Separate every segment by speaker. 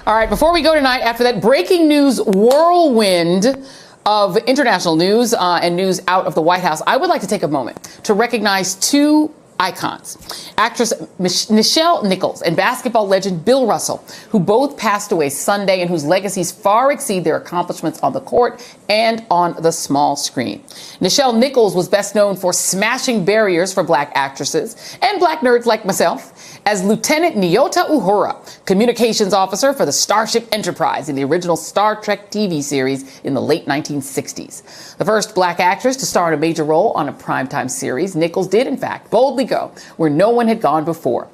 Speaker 1: All right, before we go tonight, after that breaking news whirlwind of international news and news out of the White House, I would like to take a moment to recognize two icons, actress Nichelle Nichols and basketball legend Bill Russell, who both passed away Sunday and whose legacies far exceed their accomplishments on the court and on the small screen. Nichelle Nichols was best known for smashing barriers for black actresses and black nerds like myself as Lieutenant Nyota Uhura, communications officer for the Starship Enterprise in the original Star Trek TV series in the late 1960s. The first black actress to star in a major role on a primetime series, Nichols did, in fact, boldly go where no one had gone before.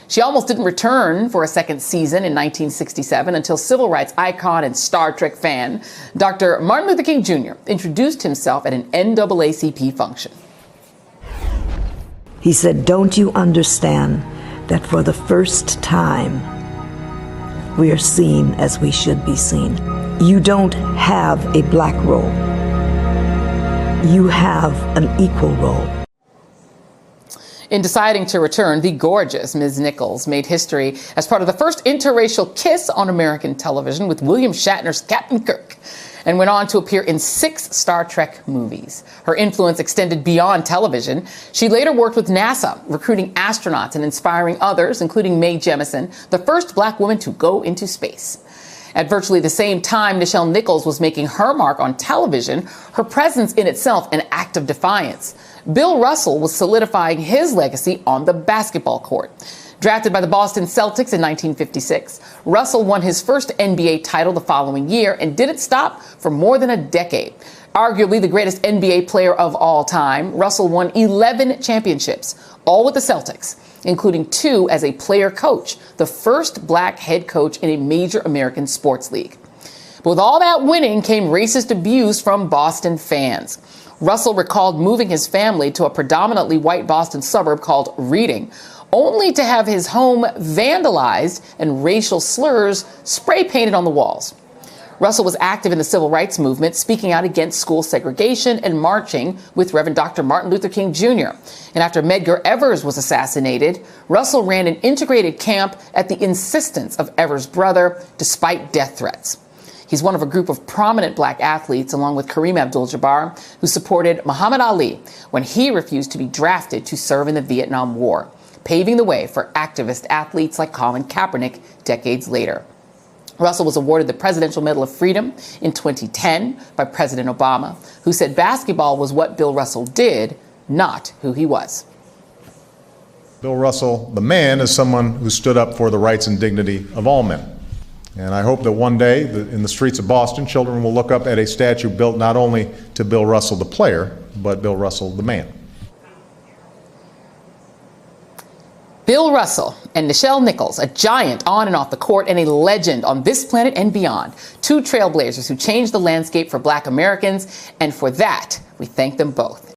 Speaker 1: She almost didn't return for a second season in 1967 until civil rights icon and Star Trek fan Dr. Martin Luther King Jr. introduced himself at an NAACP function.
Speaker 2: He said, "Don't you understand that for the first time we are seen as we should be seen? You don't have a black role. You have an equal role."
Speaker 1: In deciding to return, the gorgeous Ms. Nichols made history as part of the first interracial kiss on American television with William Shatner's Captain Kirk, and went on to appear in 6 Star Trek movies. Her influence extended beyond television. She later worked with NASA, recruiting astronauts and inspiring others, including Mae Jemison, the first black woman to go into space. At virtually the same time Nichelle Nichols was making her mark on television, her presence in itself an act of defiance. Bill Russell was solidifying his legacy on the basketball court. Drafted by the Boston Celtics in 1956, Russell won his first NBA title the following year and didn't stop for more than a decade. Arguably the greatest NBA player of all time, Russell won 11 championships, all with the Celtics, including 2 as a player coach, the first black head coach in a major American sports league. But with all that winning came racist abuse from Boston fans. Russell recalled moving his family to a predominantly white Boston suburb called Reading, only to have his home vandalized and racial slurs spray painted on the walls. Russell was active in the civil rights movement, speaking out against school segregation and marching with Reverend Dr. Martin Luther King Jr. And after Medgar Evers was assassinated, Russell ran an integrated camp at the insistence of Evers' brother, despite death threats. He's one of a group of prominent black athletes, along with Kareem Abdul-Jabbar, who supported Muhammad Ali when he refused to be drafted to serve in the Vietnam War, paving the way for activist athletes like Colin Kaepernick decades later. Russell was awarded the Presidential Medal of Freedom in 2010 by President Obama, who said basketball was what Bill Russell did, not who he was.
Speaker 3: Bill Russell, the man, is someone who stood up for the rights and dignity of all men. And I hope that one day in the streets of Boston, children will look up at a statue built not only to Bill Russell, the player, but Bill Russell, the man.
Speaker 1: Bill Russell and Nichelle Nichols, a giant on and off the court and a legend on this planet and beyond. 2 trailblazers who changed the landscape for black Americans, and for that, we thank them both.